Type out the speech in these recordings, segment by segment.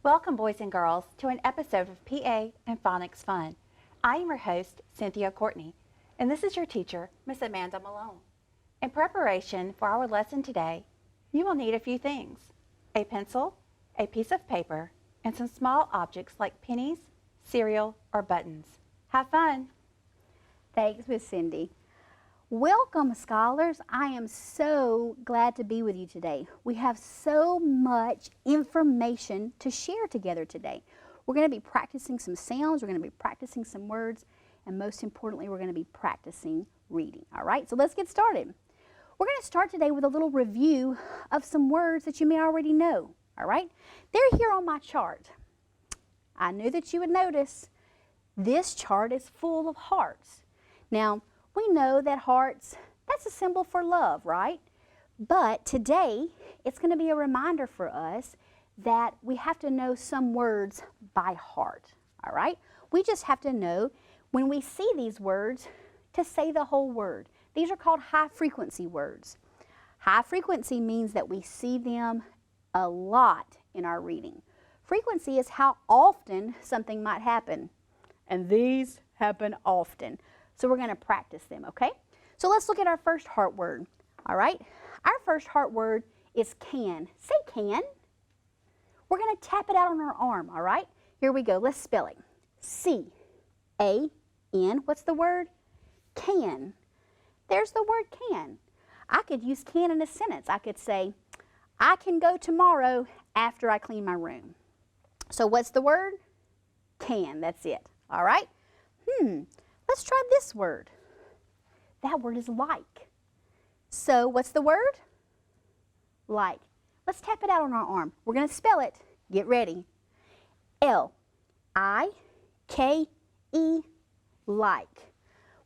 Welcome, boys and girls, to an episode of PA and Phonics Fun. I am your host, Cynthia Courtney, and this is your teacher, Miss Amanda Malone. In preparation for our lesson today, you will need a few things: a pencil, a piece of paper, and some small objects like pennies, cereal, or buttons. Have fun! Thanks, Miss Cindy. Welcome, scholars. I am so glad to be with you today. We have so much information to share together today. We're going to be practicing some sounds, we're going to be practicing some words, and most importantly, we're going to be practicing reading. All right, so let's get started. We're going to start today with a little review of some words that you may already know. All right, they're here on my chart. I knew that you would notice this chart is full of hearts. Now, we know that hearts, that's a symbol for love, right? But today, it's going to be a reminder for us that we have to know some words by heart, all right? We just have to know when we see these words to say the whole word. These are called high-frequency words. High frequency means that we see them a lot in our reading. Frequency is how often something might happen, and these happen often. So we're going to practice them, okay? So let's look at our first heart word, all right? Our first heart word is can. Say can. We're going to tap it out on our arm, all right? Here we go. Let's spell it. C-A-N. What's the word? Can. There's the word can. I could use can in a sentence. I could say, I can go tomorrow after I clean my room. So what's the word? Can. That's it, all right? Let's try this word. That word is like. So what's the word? Like. Let's tap it out on our arm. We're going to spell it. Get ready. L-I-K-E, like.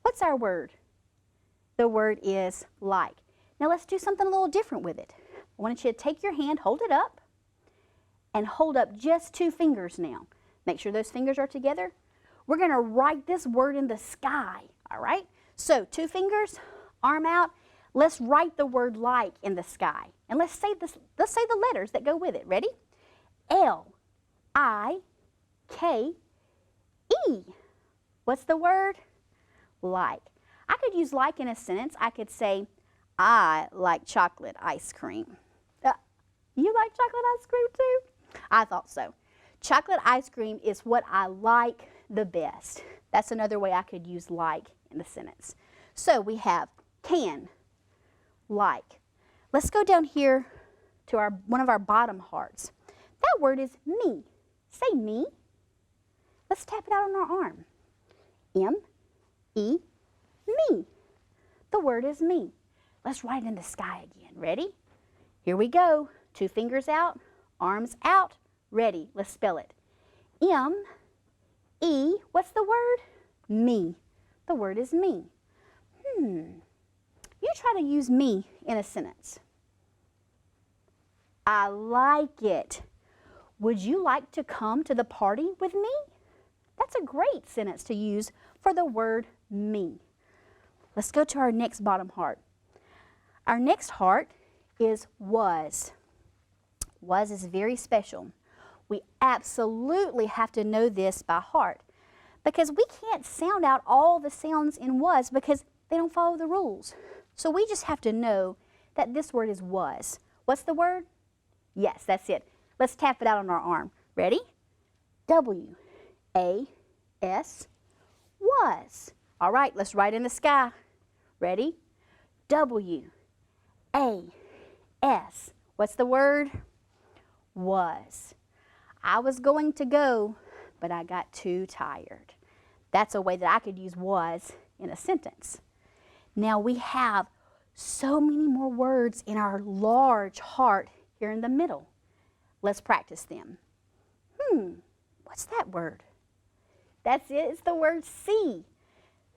What's our word? The word is like. Now let's do something a little different with it. I want you to take your hand, hold it up, and hold up just 2 fingers now. Make sure those fingers are together. We're going to write this word in the sky, all right? So 2 fingers, arm out. Let's write the word like in the sky. And let's say the letters that go with it. Ready? L-I-K-E. What's the word? Like. I could use like in a sentence. I could say, I like chocolate ice cream. You like chocolate ice cream too? I thought so. Chocolate ice cream is what I like the best. That's another way I could use like in the sentence. So we have can, like. Let's go down here to one of our bottom hearts. That word is me. Say me. Let's tap it out on our arm. M-E, me. The word is me. Let's write it in the sky again. Ready? Here we go. 2 fingers out, arms out. Ready. Let's spell it. M-E, what's the word? Me. The word is me. You try to use me in a sentence. I like it. Would you like to come to the party with me? That's a great sentence to use for the word me. Let's go to our next bottom heart. Our next heart is was. Was is very special. We absolutely have to know this by heart because we can't sound out all the sounds in was because they don't follow the rules. So we just have to know that this word is was. What's the word? Yes, that's it. Let's tap it out on our arm. Ready? W-A-S, was. All right, let's write in the sky. Ready? W-A-S. What's the word? Was. I was going to go, but I got too tired. That's a way that I could use was in a sentence. Now we have so many more words in our large heart here in the middle. Let's practice them. What's that word? That's it. It's the word see.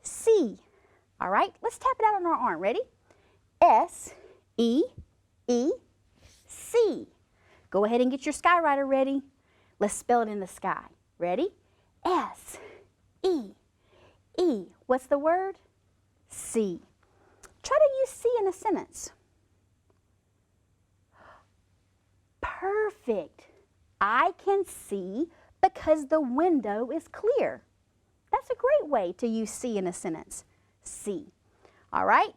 See. All right, let's tap it out on our arm. Ready? S-E-E-C. Go ahead and get your skywriter ready. Let's spell it in the sky. Ready? S-E-E. What's the word? See. Try to use see in a sentence. Perfect. I can see because the window is clear. That's a great way to use see in a sentence. See. All right?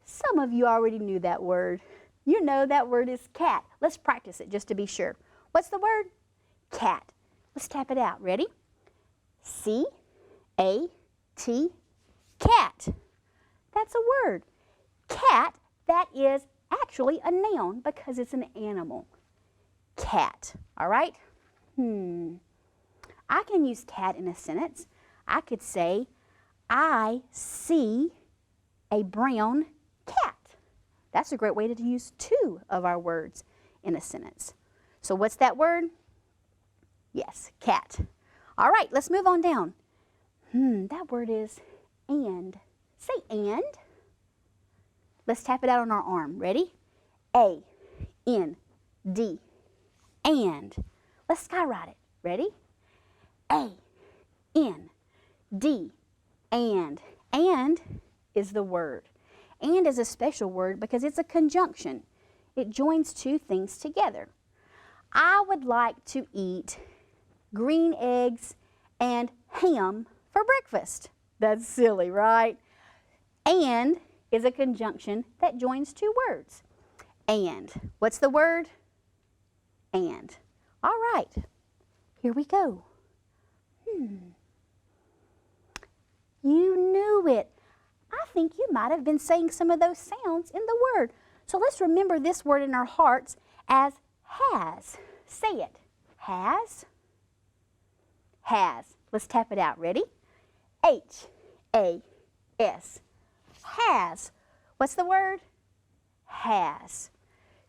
Some of you already knew that word. You know that word is cat. Let's practice it just to be sure. What's the word? Cat. Let's tap it out. Ready? C-A-T, cat. That's a word. Cat, that is actually a noun because it's an animal. Cat. All right? I can use cat in a sentence. I could say, I see a brown cat. That's a great way to use two of our words in a sentence. So what's that word? Yes, cat. All right, let's move on down. That word is and. Say and. Let's tap it out on our arm. Ready? A-N-D. And. Let's skywrite it. Ready? A-N-D. And. And is the word. And is a special word because it's a conjunction. It joins two things together. I would like to eat green eggs and ham for breakfast. That's silly, right? And is a conjunction that joins two words. And. What's the word? And. All right. Here we go. You knew it. I think you might have been saying some of those sounds in the word. So let's remember this word in our hearts as has. Say it. Has. Has. Let's tap it out. Ready? H-A-S. Has. What's the word? Has.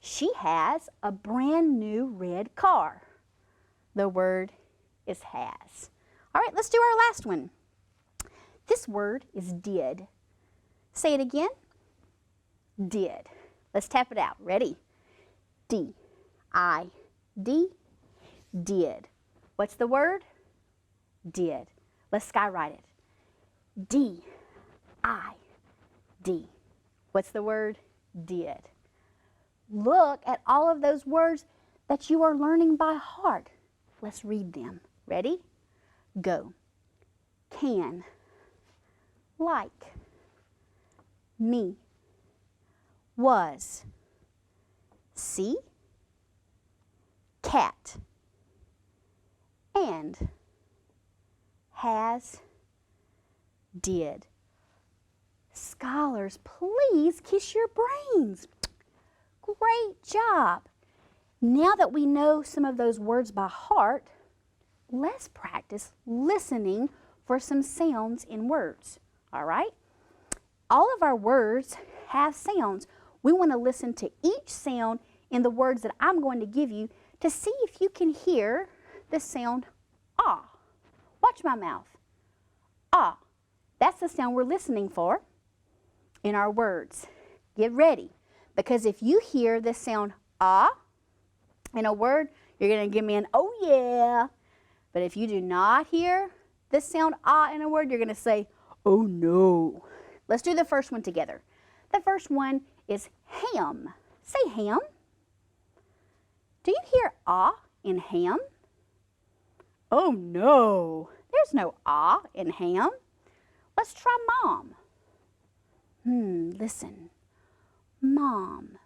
She has a brand new red car. The word is has. All right, let's do our last one. This word is did. Say it again. Did. Let's tap it out. Ready? D-I-D. Did. What's the word? Did. Let's skywrite it. D-I-D. What's the word? Did. Look at all of those words that you are learning by heart. Let's read them. Ready? Go. Can. Like. Me. Was. See. Cat. And. Has. Did. Scholars, please kiss your brains. Great job. Now that we know some of those words by heart, let's practice listening for some sounds in words. All right? All of our words have sounds. We want to listen to each sound in the words that I'm going to give you to see if you can hear the sound ah. Watch my mouth. Ah. That's the sound we're listening for in our words. Get ready, because if you hear the sound ah in a word, you're going to give me an oh yeah. But if you do not hear the sound ah in a word, you're going to say oh no. Let's do the first one together. The first one is ham. Say ham. Do you hear ah in ham? Oh no, there's no ah in ham. Let's try mom. Listen. Mom.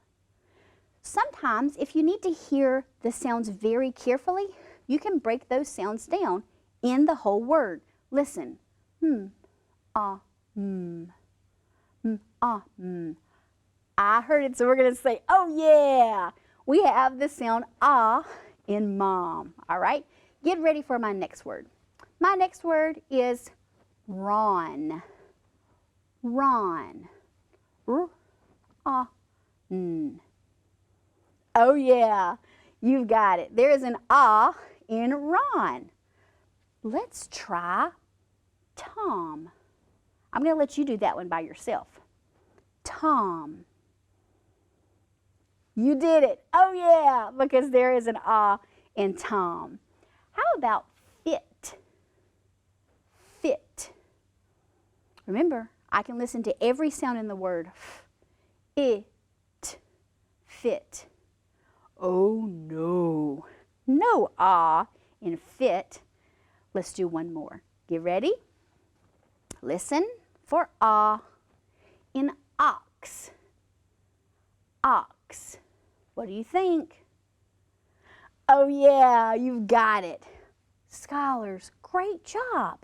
Sometimes if you need to hear the sounds very carefully, you can break those sounds down in the whole word. Listen. Ah, ah, I heard it, so we're going to say, oh yeah. We have the sound ah in mom. All right? Get ready for my next word. My next word is Ron. Ron. R-A-N. Oh yeah, you've got it. There is an ah in Ron. Let's try Tom. I'm going to let you do that one by yourself. Tom. You did it. Oh yeah, because there is an ah in Tom. How about fit? Fit. Remember, I can listen to every sound in the word. It. Fit. Oh no. No ah in fit. Let's do one more. Get ready? Listen for ah in ox. Ox. What do you think? Oh yeah, you've got it. Scholars, great job.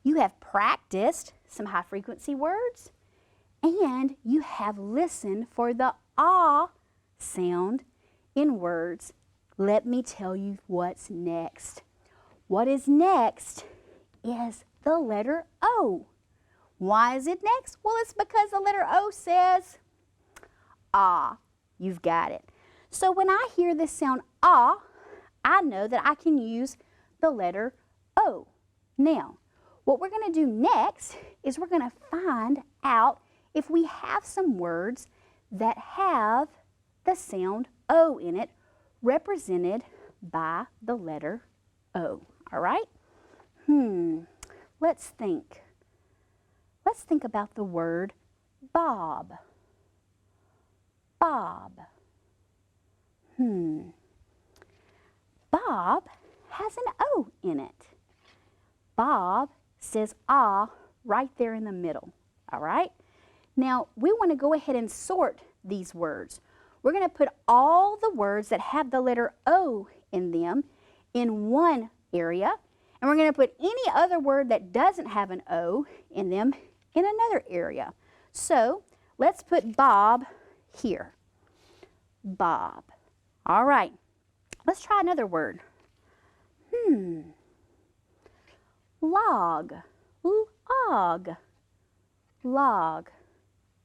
You have practiced some high frequency words and you have listened for the ah sound in words. Let me tell you what's next. What is next is the letter O. Why is it next? Well, it's because the letter O says ah. You've got it. So when I hear this sound ah, I know that I can use the letter O. Now, what we're going to do next is we're going to find out if we have some words that have the sound O in it, represented by the letter O. All right? Let's think. Let's think about the word Bob. Bob. Bob has an O in it. Bob says ah right there in the middle. All right? Now, we want to go ahead and sort these words. We're going to put all the words that have the letter O in them in one area, and we're going to put any other word that doesn't have an O in them in another area. So, let's put Bob here. Bob. All right. Let's try another word. Log. Log. Log.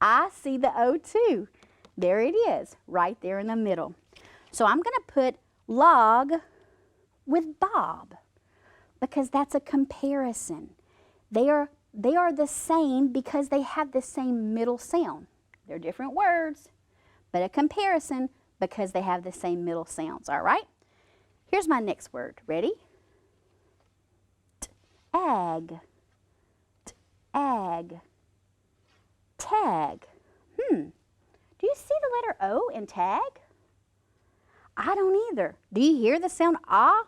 I see the O too. There it is, right there in the middle. So I'm going to put log with Bob because that's a comparison. They are the same because they have the same middle sound. They're different words, but a comparison because they have the same middle sounds, all right? Here's my next word. Ready? Ag. Ag. Tag. Do you see the letter O in tag? I don't either. Do you hear the sound ah?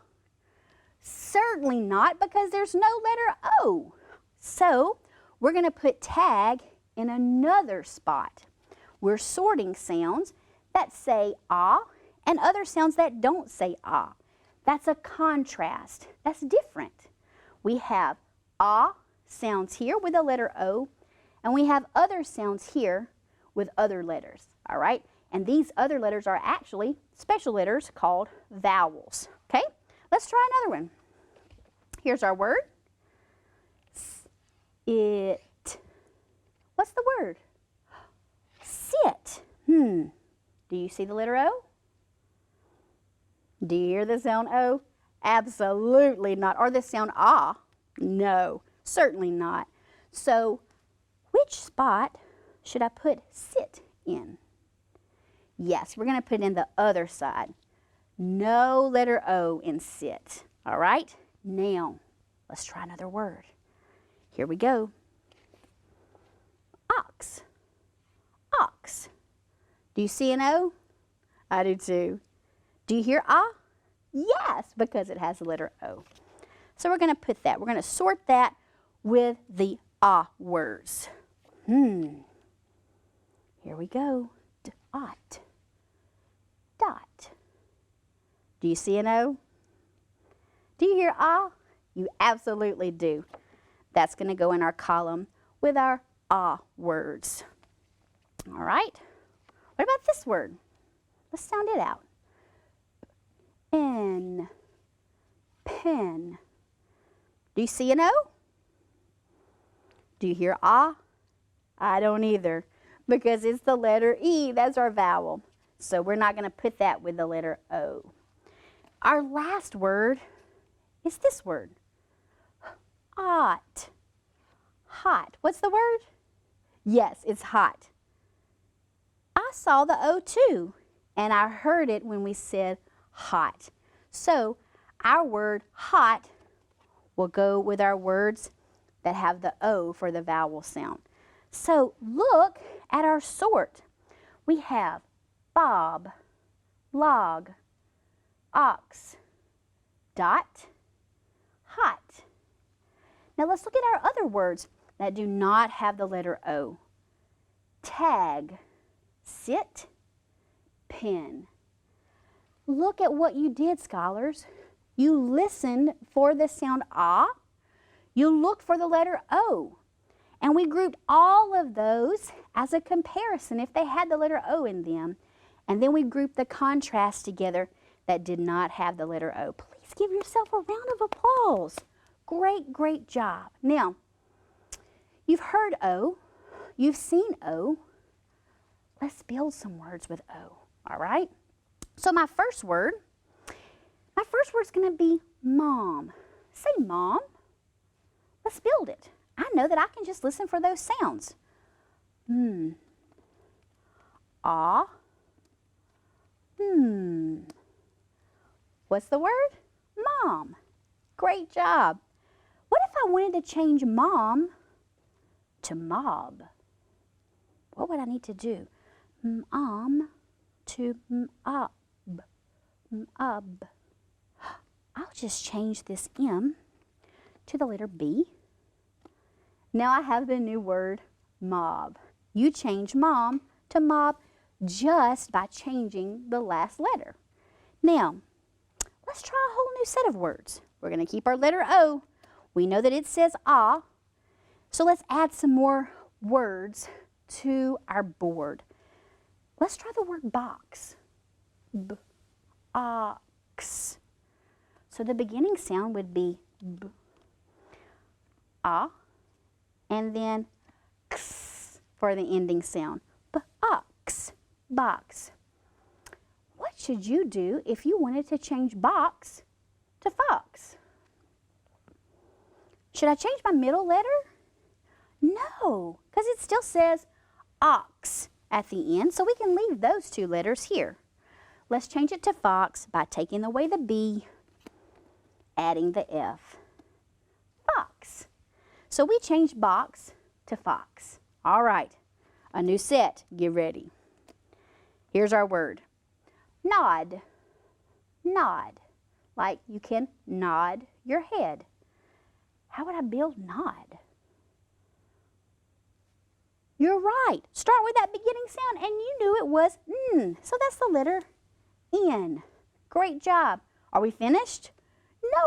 Certainly not, because there's no letter O. So we're going to put tag in another spot. We're sorting sounds that say ah and other sounds that don't say ah. That's a contrast. That's different. We have ah sounds here with a letter O, and we have other sounds here with other letters, all right? And these other letters are actually special letters called vowels, okay? Let's try another one. Here's our word. It. What's the word? Sit. Do you see the letter O? Do you hear the sound O? Absolutely not. Or the sound ah? No, certainly not. So, which spot should I put sit in? Yes, we're going to put it in the other side. No letter O in sit. All right? Now, let's try another word. Here we go. Ox. Ox. Do you see an O? I do too. Do you hear ah? Yes, because it has the letter O. So we're going to put that. We're going to sort that with the ah words. Here we go. Dot. Dot. Do you see an O? Do you hear ah? You absolutely do. That's going to go in our column with our ah words. All right. What about this word? Let's sound it out. N. Pen. Do you see an O? Do you hear ah? I don't either, because it's the letter E. That's our vowel. So we're not going to put that with the letter O. Our last word is this word. Hot. Hot. What's the word? Yes, it's hot. I saw the O too, and I heard it when we said hot. So our word hot will go with our words that have the O for the vowel sound. So look at our sort. We have Bob, log, ox, dot, hot. Now let's look at our other words that do not have the letter O. Tag, sit, pen. Look at what you did, scholars. You listened for the sound ah. You looked for the letter O. And we grouped all of those as a comparison if they had the letter O in them. And then we grouped the contrast together that did not have the letter O. Please give yourself a round of applause. Great, great job. Now, you've heard O. You've seen O. Let's build some words with O, all right? So my first word's going to be mom. Say mom. Let's build it. I know that I can just listen for those sounds. Ah. What's the word? Mom. Great job. What if I wanted to change mom to mob? What would I need to do? Mom to mob. Mob. I'll just change this M to the letter B. Now I have the new word mob. You change mom to mob just by changing the last letter. Now, let's try a whole new set of words. We're going to keep our letter O. We know that it says ah. So let's add some more words to our board. Let's try the word box. B-ox. So the beginning sound would be b, ah, and then x for the ending sound. B-ox, box. What should you do if you wanted to change box to fox? Should I change my middle letter? No, because it still says ox at the end, so we can leave those two letters here. Let's change it to fox by taking away the B, adding the F. Fox. So we changed box to fox. All right, a new set. Get ready. Here's our word. Nod. Nod. Like you can nod your head. How would I build nod? You're right. Start with that beginning sound, and you knew it was N. So that's the letter N. Great job. Are we finished? No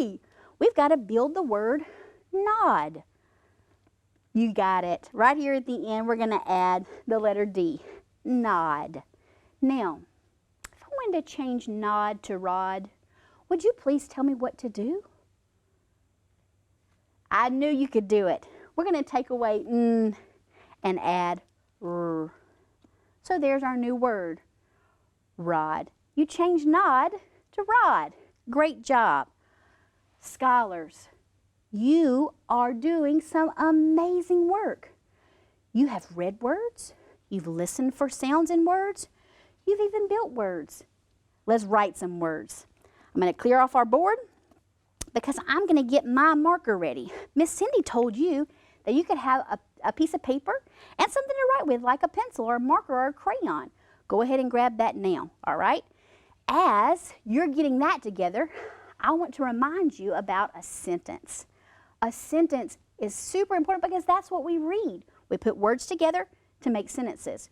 way. We've got to build the word nod. You got it. Right here at the end, we're going to add the letter D. Nod. Now, if I wanted to change nod to rod, would you please tell me what to do? I knew you could do it. We're going to take away N and add R. So there's our new word, rod. You changed nod to rod. Great job. Scholars, you are doing some amazing work. You have read words, you've listened for sounds in words, you've even built words. Let's write some words. I'm going to clear off our board because I'm going to get my marker ready. Miss Cindy told you that you could have a piece of paper and something to write with, like a pencil or a marker or a crayon. Go ahead and grab that now, all right? As you're getting that together, I want to remind you about a sentence. A sentence is super important because that's what we read. We put words together to make sentences.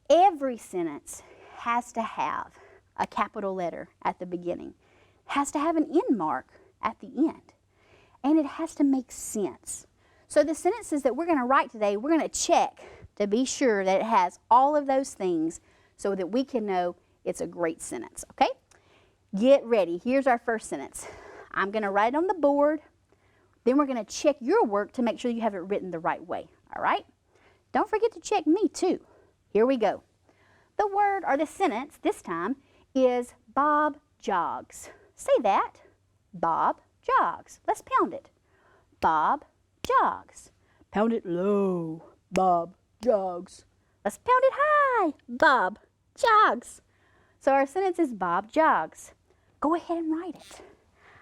Every sentence has to have a capital letter at the beginning, has to have an end mark at the end, and it has to make sense. So the sentences that we're going to write today, we're going to check to be sure that it has all of those things so that we can know it's a great sentence, okay? Get ready. Here's our first sentence. I'm going to write it on the board. Then we're going to check your work to make sure you have it written the right way, all right? Don't forget to check me too. Here we go. The word or the sentence this time is Bob jogs. Say that. Bob jogs. Let's pound it. Bob jogs. Pound it low. Bob jogs. Let's pound it high. Bob jogs. So our sentence is Bob jogs. Go ahead and write it.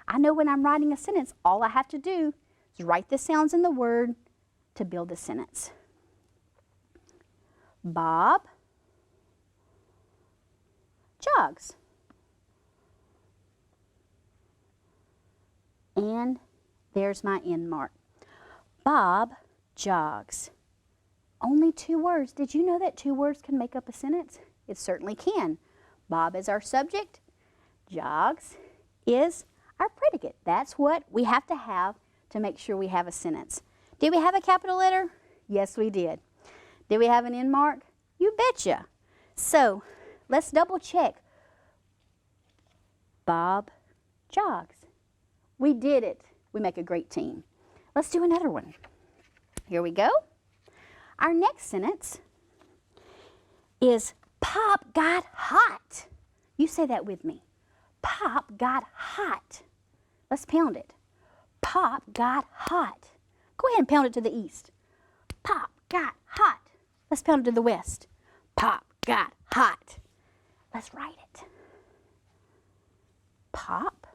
I know when I'm writing a sentence, all I have to do is write the sounds in the word to build a sentence. Bob jogs. And there's my end mark. Bob jogs. Only 2 words. Did you know that 2 words can make up a sentence? It certainly can. Bob is our subject. Jogs is our predicate. That's what we have to make sure we have a sentence. Did we have a capital letter? Yes, we did. Did we have an end mark? You betcha. So let's double check. Bob jogs. We did it. We make a great team. Let's do another one. Here we go. Our next sentence is Pop got hot. You say that with me. Pop got hot. Let's pound it. Pop got hot. Go ahead and pound it to the east. Pop got hot. Let's pound it to the west. Pop got hot. Let's write it. Pop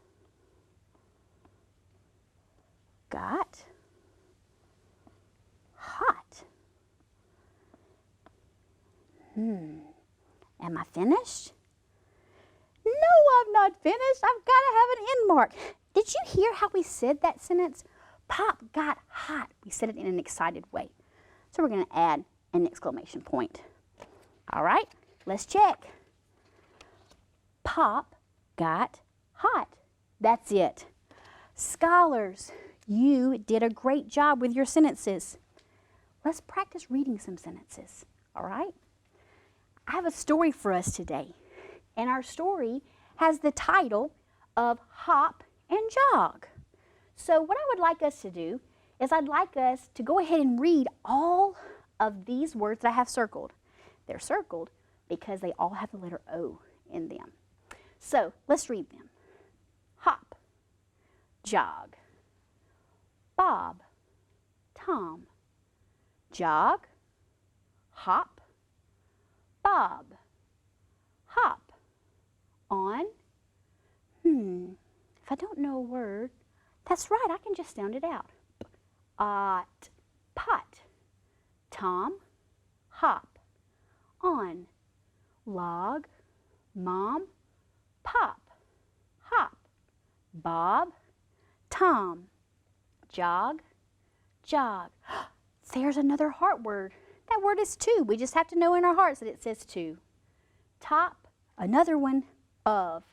got hot. Am I finished? No, I'm not finished. I've got to have an end mark. Did you hear how we said that sentence? Pop got hot. We said it in an excited way. So we're going to add an exclamation point. All right, let's check. Pop got hot. That's it. Scholars, you did a great job with your sentences. Let's practice reading some sentences, all right? I have a story for us today, and our story has the title of Hop and Jog. So what I would like us to do is I'd like us to go ahead and read all of these words that I have circled. They're circled because they all have the letter O in them. So let's read them. Hop, jog, Bob, Tom, jog, hop, Bob, hop, on. If I don't know a word, that's right, I can just sound it out. Pot, Tom, hop, on, log, mom, pop, hop, Bob, Tom, jog, jog. There's another heart word. That word is to. We just have to know in our hearts that it says to. Top, another one, of.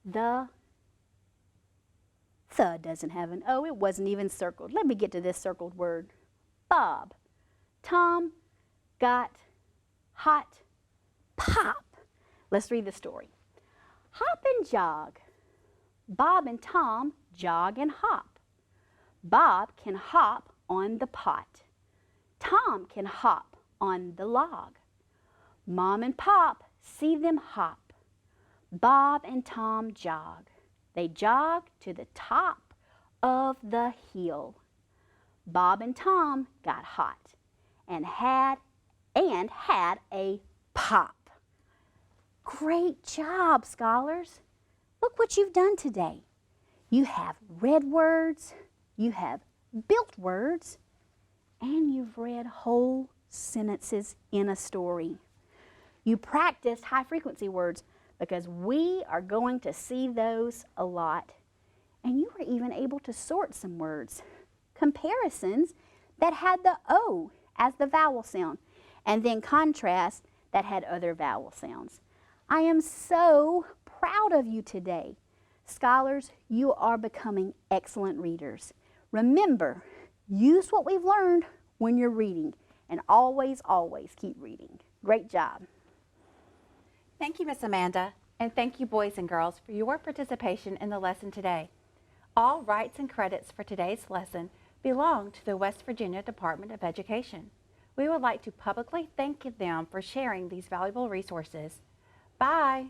The doesn't have an O. It wasn't even circled. Let me get to this circled word. Bob, Tom, got, hot, pop. Let's read the story. Hop and jog. Bob and Tom jog and hop. Bob can hop on the pot. Tom can hop on the log. Mom and Pop see them hop. Bob and Tom jog. They jog to the top of the hill. Bob and Tom got hot and had a pop. Great job, scholars. Look what you've done today. You have read words, you have built words, and you've read whole sentences in a story. You practiced high-frequency words because we are going to see those a lot. And you were even able to sort some words, comparisons that had the O as the vowel sound, and then contrasts that had other vowel sounds. I am so proud of you today. Scholars, you are becoming excellent readers. Remember, use what we've learned when you're reading, and always, always keep reading. Great job. Thank you, Miss Amanda, and thank you, boys and girls, for your participation in the lesson today. All rights and credits for today's lesson belong to the West Virginia Department of Education. We would like to publicly thank them for sharing these valuable resources. Bye.